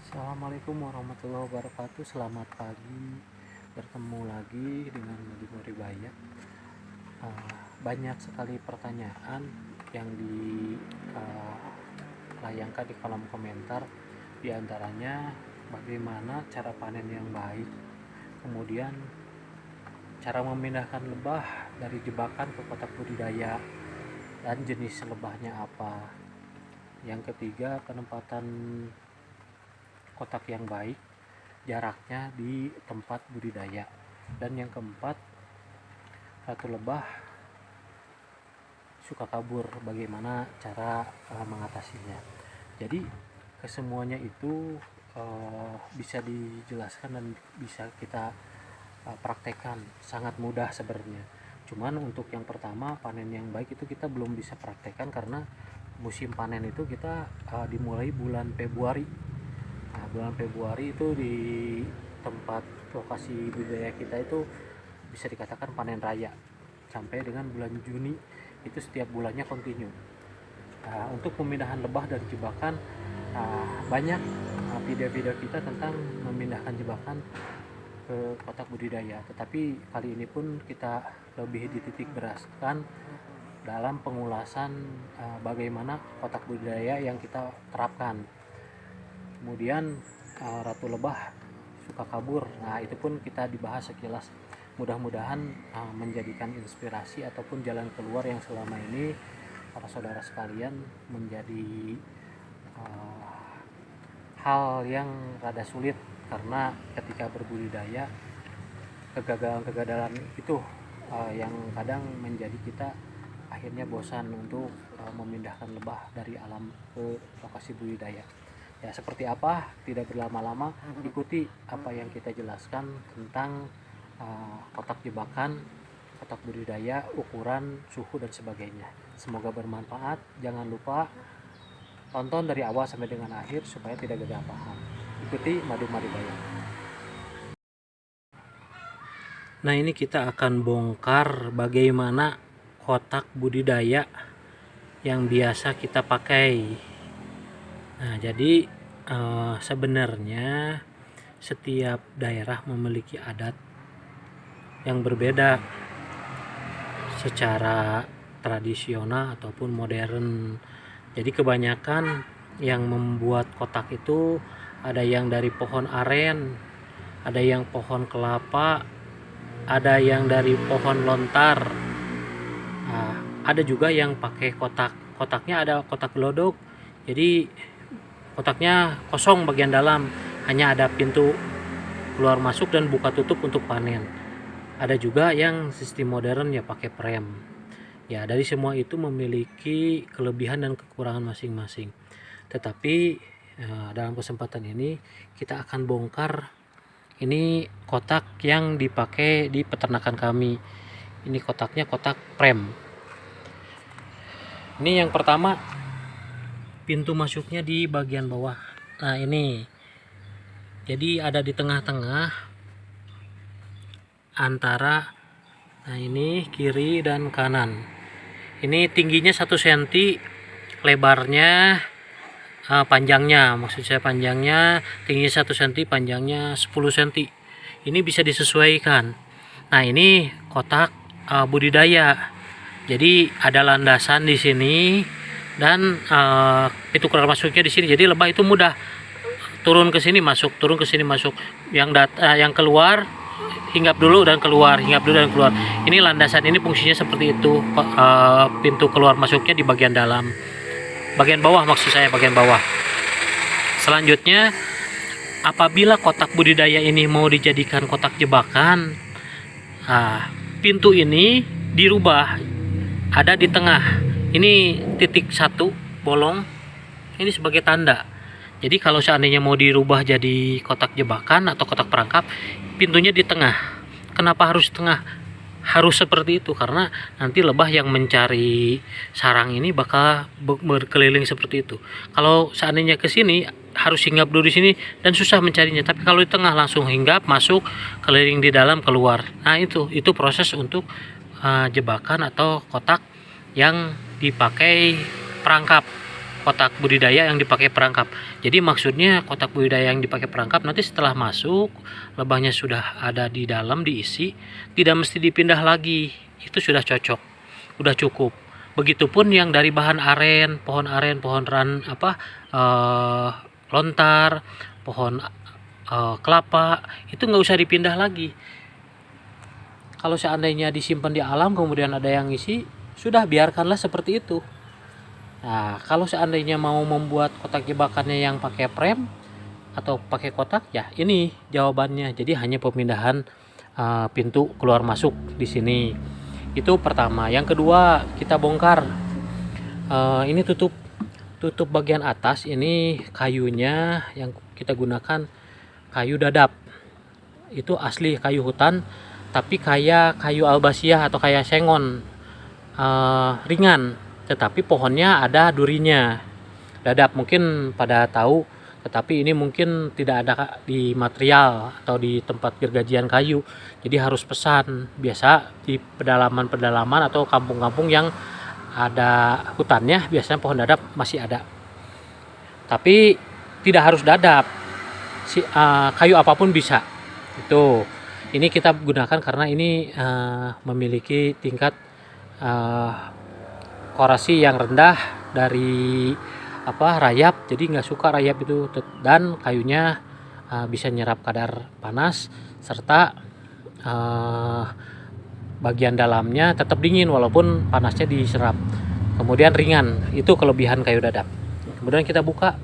Assalamualaikum warahmatullahi wabarakatuh. Selamat pagi. Bertemu lagi dengan Madi Ribaya. Banyak sekali pertanyaan yang dilayangkan di kolom komentar. Di antaranya bagaimana cara panen yang baik, kemudian cara memindahkan lebah dari jebakan ke kotak budidaya, dan jenis lebahnya apa. Yang ketiga, penempatan kotak yang baik, jaraknya di tempat budidaya. Dan yang keempat, ratu lebah suka kabur, bagaimana cara mengatasinya. Jadi kesemuanya itu bisa dijelaskan dan bisa kita praktekkan, sangat mudah sebenarnya. Cuman untuk yang pertama, panen yang baik itu kita belum bisa praktekkan karena musim panen itu kita dimulai bulan Februari. Nah, bulan Februari itu di tempat lokasi budidaya kita itu bisa dikatakan panen raya sampai dengan bulan Juni, itu setiap bulannya kontinu. Untuk pemindahan lebah dari jebakan, banyak video-video kita tentang memindahkan jebakan ke kotak budidaya, tetapi kali ini pun kita lebih dititik beratkan dalam pengulasan bagaimana kotak budidaya yang kita terapkan. Kemudian ratu lebah suka kabur, nah itu pun kita dibahas sekilas. Mudah-mudahan menjadikan inspirasi ataupun jalan keluar yang selama ini para saudara sekalian menjadi hal yang rada sulit, karena ketika berbudidaya kegagalan-kegagalan itu yang kadang menjadi kita akhirnya bosan untuk memindahkan lebah dari alam ke lokasi budidaya. Ya, seperti apa, tidak berlama-lama, ikuti apa yang kita jelaskan tentang kotak jebakan, kotak budidaya, ukuran, suhu, dan sebagainya. Semoga bermanfaat. Jangan lupa tonton dari awal sampai dengan akhir supaya tidak gagal paham. Ikuti Madu Maribaya. Nah, ini kita akan bongkar bagaimana kotak budidaya yang biasa kita pakai. Nah, jadi sebenarnya setiap daerah memiliki adat yang berbeda secara tradisional ataupun modern. Jadi kebanyakan yang membuat kotak itu ada yang dari pohon aren, ada yang pohon kelapa, ada yang dari pohon lontar. Ada juga yang pakai kotaknya ada kotak gelodok. Jadi kotaknya kosong bagian dalam, hanya ada pintu keluar masuk dan buka tutup untuk panen. Ada juga yang sistem modern ya pakai prem. Ya, dari semua itu memiliki kelebihan dan kekurangan masing-masing. Tetapi dalam kesempatan ini kita akan bongkar ini kotak yang dipakai di peternakan kami. Ini kotaknya kotak prem. Ini yang pertama, pintu masuknya di bagian bawah. Nah, ini jadi ada di tengah-tengah antara, nah ini kiri dan kanan. Ini tingginya 1 cm, lebarnya panjangnya, maksud saya panjangnya, tingginya 1 cm, panjangnya 10 cm. Ini bisa disesuaikan. Nah, ini kotak budidaya. Jadi ada landasan di sini dan pintu keluar masuknya di sini. Jadi lebah itu mudah turun ke sini masuk, turun ke sini masuk. Yang keluar hinggap dulu dan keluar, hinggap dulu dan keluar. Ini landasan ini fungsinya seperti itu. Pintu keluar masuknya di bagian dalam, bagian bawah maksud saya, bagian bawah. Selanjutnya, apabila kotak budidaya ini mau dijadikan kotak jebakan, pintu ini dirubah. Ada di tengah. Ini titik 1 bolong. Ini sebagai tanda. Jadi kalau seandainya mau dirubah jadi kotak jebakan atau kotak perangkap, pintunya di tengah. Kenapa harus tengah? Harus seperti itu karena nanti lebah yang mencari sarang ini bakal berkeliling seperti itu. Kalau seandainya ke sini harus hinggap dulu di sini dan susah mencarinya. Tapi kalau di tengah langsung hinggap, masuk, keliling di dalam, keluar. Nah, itu proses untuk jebakan atau kotak yang dipakai perangkap. kotak budidaya yang dipakai perangkap. Jadi maksudnya kotak budidaya yang dipakai perangkap nanti setelah masuk, lebahnya sudah ada di dalam diisi, tidak mesti dipindah lagi. Itu sudah cocok, udah cukup. Begitupun yang dari bahan aren, pohon lontar, pohon kelapa, itu nggak usah dipindah lagi. Kalau seandainya disimpan di alam kemudian ada yang ngisi, sudah biarkanlah seperti itu. Nah, kalau seandainya mau membuat kotak jebakannya yang pakai prem atau pakai kotak, ya ini jawabannya. Jadi hanya pemindahan pintu keluar masuk di sini. Itu pertama. Yang kedua, kita bongkar. Ini tutup bagian atas, ini kayunya yang kita gunakan kayu dadap. Itu asli kayu hutan, tapi kayak kayu albasia atau kayak sengon, ringan, tetapi pohonnya ada durinya. Dadap mungkin pada tahu, tetapi ini mungkin tidak ada di material atau di tempat gergajian kayu, jadi harus pesan. Biasa di pedalaman atau kampung-kampung yang ada hutannya, biasanya pohon dadap masih ada, tapi tidak harus dadap, kayu apapun bisa. Itu ini kita gunakan karena ini memiliki tingkat korasi yang rendah dari rayap, jadi nggak suka rayap itu, dan kayunya bisa nyerap kadar panas, serta bagian dalamnya tetap dingin walaupun panasnya diserap. Kemudian ringan, itu kelebihan kayu dadap. Kemudian kita buka.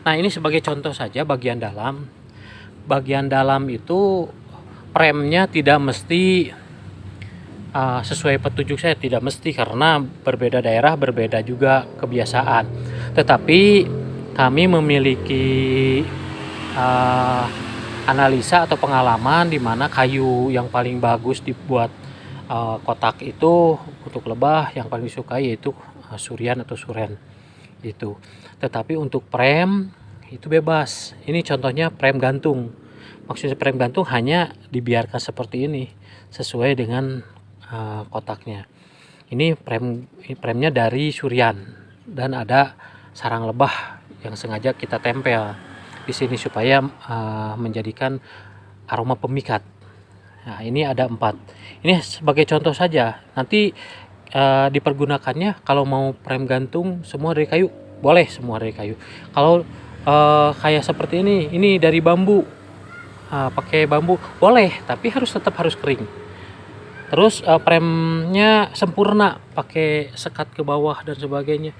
Nah, ini sebagai contoh saja bagian dalam. Bagian dalam itu premnya tidak mesti sesuai petunjuk saya, tidak mesti, karena berbeda daerah berbeda juga kebiasaan. Tetapi kami memiliki analisa atau pengalaman di mana kayu yang paling bagus dibuat kotak itu untuk lebah yang paling disukai yaitu surian atau suren itu. Tetapi untuk prem itu bebas. Ini contohnya prem gantung. Maksudnya prem gantung hanya dibiarkan seperti ini sesuai dengan kotaknya. Ini premnya dari surian dan ada sarang lebah yang sengaja kita tempel di sini supaya menjadikan aroma pemikat. Nah, ini ada 4. Ini sebagai contoh saja. Nanti dipergunakannya kalau mau prem gantung semua dari kayu, boleh semua dari kayu. Kalau kayak seperti ini dari bambu, pakai bambu boleh, tapi tetap harus kering. Terus premnya sempurna, pakai sekat ke bawah dan sebagainya,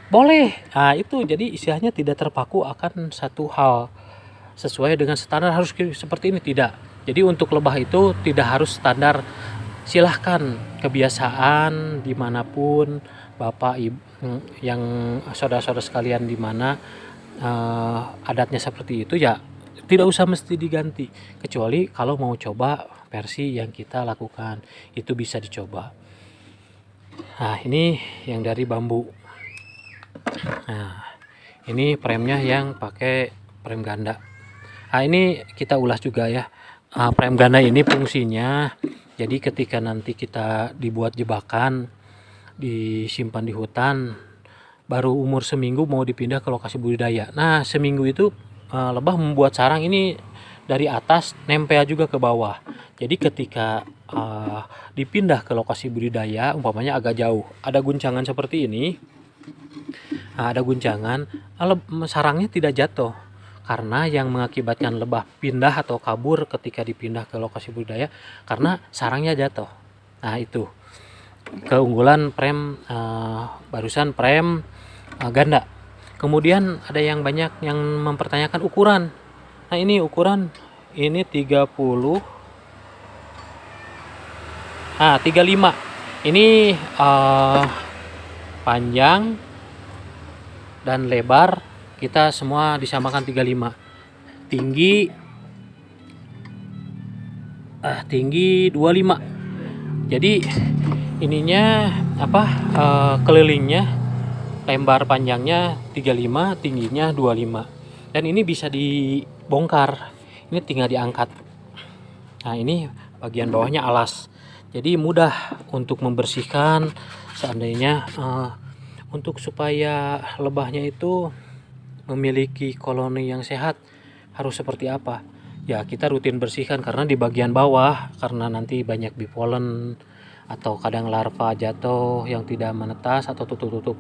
boleh. Nah, itu jadi istilahnya tidak terpaku akan satu hal sesuai dengan standar harus seperti ini, tidak. Jadi untuk lebah itu tidak harus standar. Silahkan kebiasaan dimanapun bapak ibu yang saudara-saudara sekalian di mana adatnya seperti itu, ya tidak usah mesti diganti, kecuali kalau mau coba versi yang kita lakukan, itu bisa dicoba. Nah, ini yang dari bambu. Nah, ini premnya yang pakai prem ganda. Nah, ini kita ulas juga ya. Prem ganda ini fungsinya, jadi ketika nanti kita dibuat jebakan, disimpan di hutan, baru umur seminggu mau dipindah ke lokasi budidaya. Nah, seminggu itu lebah membuat sarang ini dari atas nempel juga ke bawah. Jadi ketika dipindah ke lokasi budidaya, umpamanya agak jauh, ada guncangan seperti ini, ada guncangan, sarangnya tidak jatuh, karena yang mengakibatkan lebah pindah atau kabur ketika dipindah ke lokasi budidaya karena sarangnya jatuh. Nah, itu keunggulan prem barusan prem ganda. Kemudian ada yang banyak yang mempertanyakan ukuran. Nah, ini ukuran ini 35. Ini panjang dan lebar kita semua disamakan 35. Tinggi 25. Jadi ininya kelilingnya, lebar panjangnya 35, tingginya 25. Dan ini bisa dibongkar. Ini tinggal diangkat. Nah, ini bagian bawahnya alas. Jadi mudah untuk membersihkan seandainya untuk supaya lebahnya itu memiliki koloni yang sehat harus seperti apa? Ya kita rutin bersihkan, karena di bagian bawah karena nanti banyak bipolen atau kadang larva jatuh yang tidak menetas atau tutup-tutup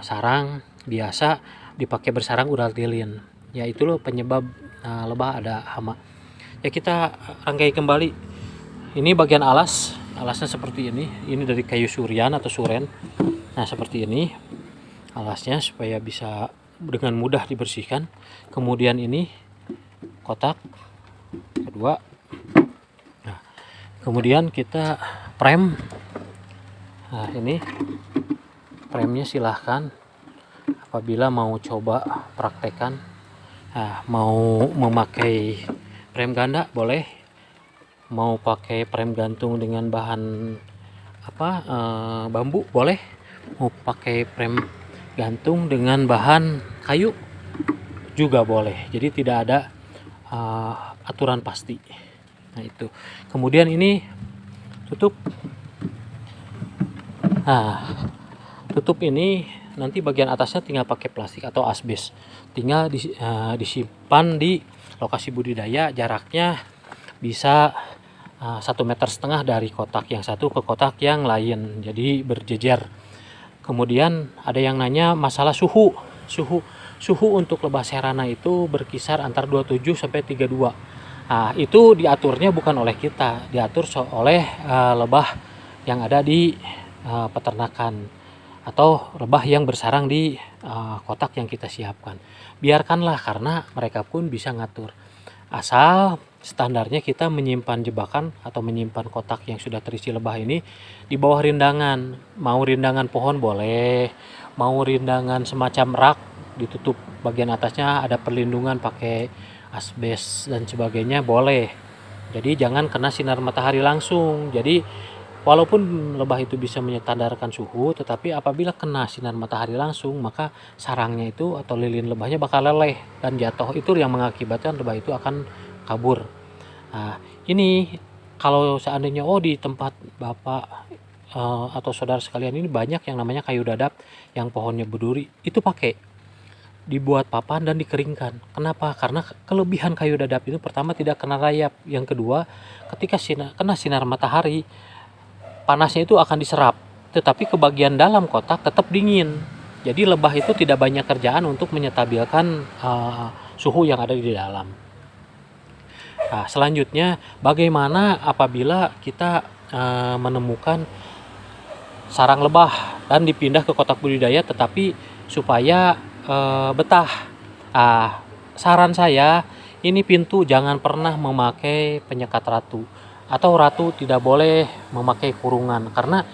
sarang biasa dipakai bersarang ural lilin. Ya itu loh penyebab lebah ada hama. Ya kita rangkai kembali. Ini bagian alasnya seperti ini. Ini dari kayu surian atau suren. Nah seperti ini alasnya supaya bisa dengan mudah dibersihkan. Kemudian ini kotak kedua. Nah, kemudian kita prem. Nah ini premnya silahkan apabila mau coba praktekkan. Nah, mau memakai prem ganda boleh, mau pakai prem gantung dengan bahan bambu boleh, mau pakai prem gantung dengan bahan kayu juga boleh. Jadi tidak ada aturan pasti. Nah itu. Kemudian ini tutup. Nah tutup ini nanti bagian atasnya tinggal pakai plastik atau asbes. Tinggal disimpan di lokasi budidaya, jaraknya bisa 1,5 meter dari kotak yang satu ke kotak yang lain, jadi berjejer. Kemudian ada yang nanya masalah suhu untuk lebah serana itu berkisar antara 27 sampai 32. Nah, itu diaturnya bukan oleh kita, diatur oleh lebah yang ada di peternakan atau lebah yang bersarang di kotak yang kita siapkan. Biarkanlah, karena mereka pun bisa ngatur. Asal standarnya kita menyimpan jebakan atau menyimpan kotak yang sudah terisi lebah ini di bawah rindangan. Mau rindangan pohon boleh, mau rindangan semacam rak ditutup bagian atasnya ada perlindungan pakai asbes dan sebagainya boleh. Jadi jangan kena sinar matahari langsung. Jadi walaupun lebah itu bisa menyetandarkan suhu, tetapi apabila kena sinar matahari langsung, maka sarangnya itu atau lilin lebahnya bakal leleh dan jatuh. Itu yang mengakibatkan lebah itu akan kabur. Nah, ini kalau seandainya di tempat Bapak atau saudara sekalian ini banyak yang namanya kayu dadap yang pohonnya berduri, itu pakai dibuat papan dan dikeringkan. Kenapa? Karena kelebihan kayu dadap itu pertama tidak kena rayap, yang kedua ketika kena sinar matahari panasnya itu akan diserap, tetapi ke bagian dalam kotak tetap dingin. Jadi lebah itu tidak banyak kerjaan untuk menyetabilkan suhu yang ada di dalam. Nah, selanjutnya bagaimana apabila kita menemukan sarang lebah dan dipindah ke kotak budidaya tetapi supaya betah. Saran saya, ini pintu jangan pernah memakai penyekat ratu, atau ratu tidak boleh memakai kurungan, karena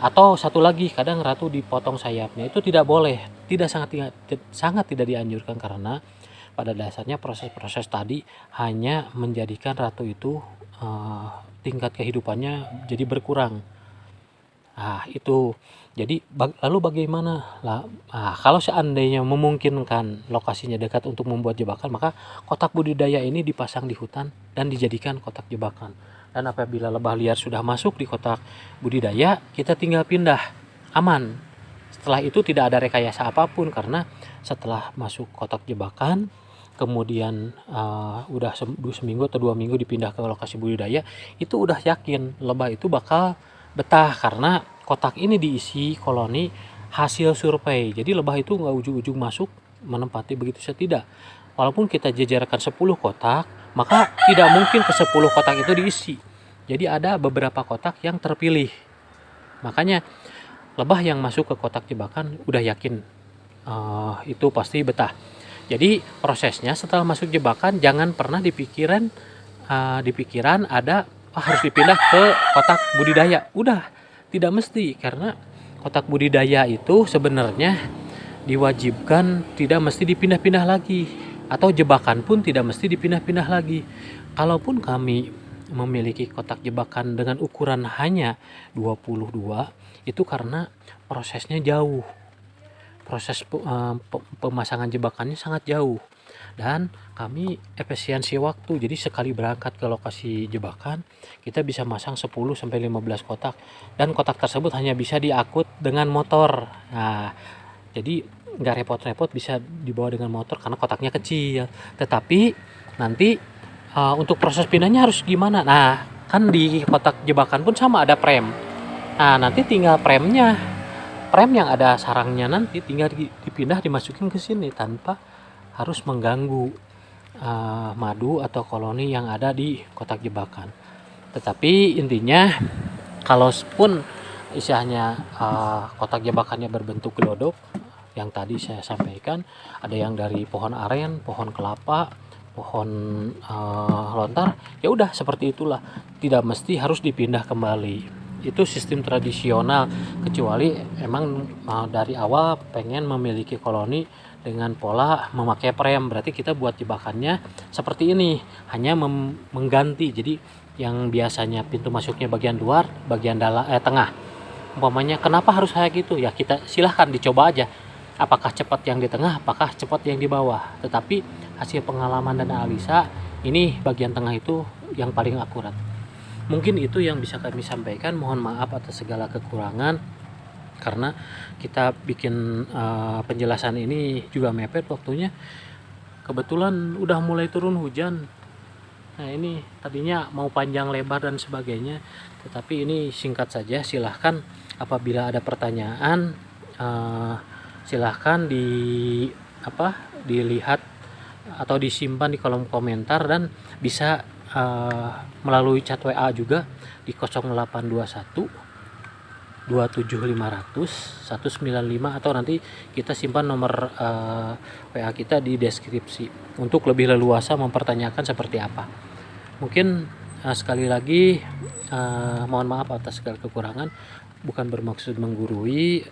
atau satu lagi kadang ratu dipotong sayapnya, itu tidak boleh, sangat tidak dianjurkan, karena pada dasarnya proses-proses tadi hanya menjadikan ratu itu tingkat kehidupannya jadi berkurang. Itu jadi lalu bagaimana lah? Kalau seandainya memungkinkan lokasinya dekat untuk membuat jebakan, maka kotak budidaya ini dipasang di hutan dan dijadikan kotak jebakan. Dan apabila lebah liar sudah masuk di kotak budidaya, kita tinggal pindah, aman. Setelah itu tidak ada rekayasa apapun, karena setelah masuk kotak jebakan, kemudian udah seminggu atau 2 minggu dipindah ke lokasi budidaya, itu udah yakin lebah itu bakal betah, karena kotak ini diisi koloni hasil survei. Jadi lebah itu nggak ujung-ujung masuk menempati begitu saja, tidak. Walaupun kita jejerkan 10 kotak, maka tidak mungkin ke 10 kotak itu diisi. Jadi ada beberapa kotak yang terpilih. Makanya lebah yang masuk ke kotak jebakan udah yakin itu pasti betah. Jadi prosesnya setelah masuk jebakan jangan pernah di pikiran ada harus dipindah ke kotak budidaya. Udah, tidak mesti, karena kotak budidaya itu sebenarnya diwajibkan tidak mesti dipindah-pindah lagi, atau jebakan pun tidak mesti dipindah-pindah lagi. Kalaupun kami memiliki kotak jebakan dengan ukuran hanya 22, itu karena prosesnya jauh. Proses pemasangan jebakannya sangat jauh. dan kami efisiensi waktu. Jadi sekali berangkat ke lokasi jebakan kita bisa masang 10-15 kotak, dan kotak tersebut hanya bisa diangkut dengan motor. Nah, jadi nggak repot-repot, bisa dibawa dengan motor karena kotaknya kecil. Tetapi nanti untuk proses pindahnya harus gimana? Nah, kan di kotak jebakan pun sama ada prem. Nah, nanti tinggal prem yang ada sarangnya nanti tinggal dipindah, dimasukin ke sini tanpa harus mengganggu madu atau koloni yang ada di kotak jebakan. Tetapi intinya, kalaupun istilahnya kotak jebakannya berbentuk glodok yang tadi saya sampaikan, ada yang dari pohon aren, pohon kelapa, pohon lontar, ya udah seperti itulah, tidak mesti harus dipindah kembali. Itu sistem tradisional, kecuali emang dari awal pengen memiliki koloni dengan pola memakai prem, berarti kita buat jebakannya seperti ini, hanya mengganti. Jadi yang biasanya pintu masuknya bagian luar, bagian dalam tengah umpamanya, kenapa harus kayak gitu ya, kita silahkan dicoba aja apakah cepat yang di tengah, apakah cepat yang di bawah. Tetapi hasil pengalaman dan analisa, ini bagian tengah itu yang paling akurat. Mungkin itu yang bisa kami sampaikan. Mohon maaf atas segala kekurangan, karena kita bikin penjelasan ini juga mepet waktunya. Kebetulan udah mulai turun hujan. Nah, ini tadinya mau panjang lebar dan sebagainya, tetapi ini singkat saja. Silahkan apabila ada pertanyaan, silahkan dilihat atau disimpan di kolom komentar, dan bisa melalui chat WA juga di 0821 27500 195, atau nanti kita simpan nomor WA kita di deskripsi untuk lebih leluasa mempertanyakan seperti apa. Mungkin sekali lagi mohon maaf atas segala kekurangan, bukan bermaksud menggurui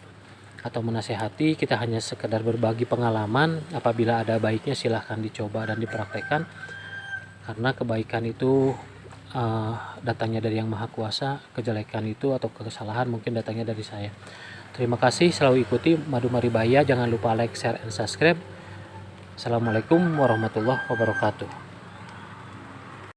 atau menasehati, kita hanya sekedar berbagi pengalaman. Apabila ada baiknya silahkan dicoba dan dipraktekkan, karena kebaikan itu datangnya dari Yang Maha Kuasa, kejelekan itu atau kesalahan mungkin datangnya dari saya. Terima kasih, selalu ikuti Madu Maribaya, jangan lupa like, share, and subscribe. Assalamualaikum warahmatullahi wabarakatuh.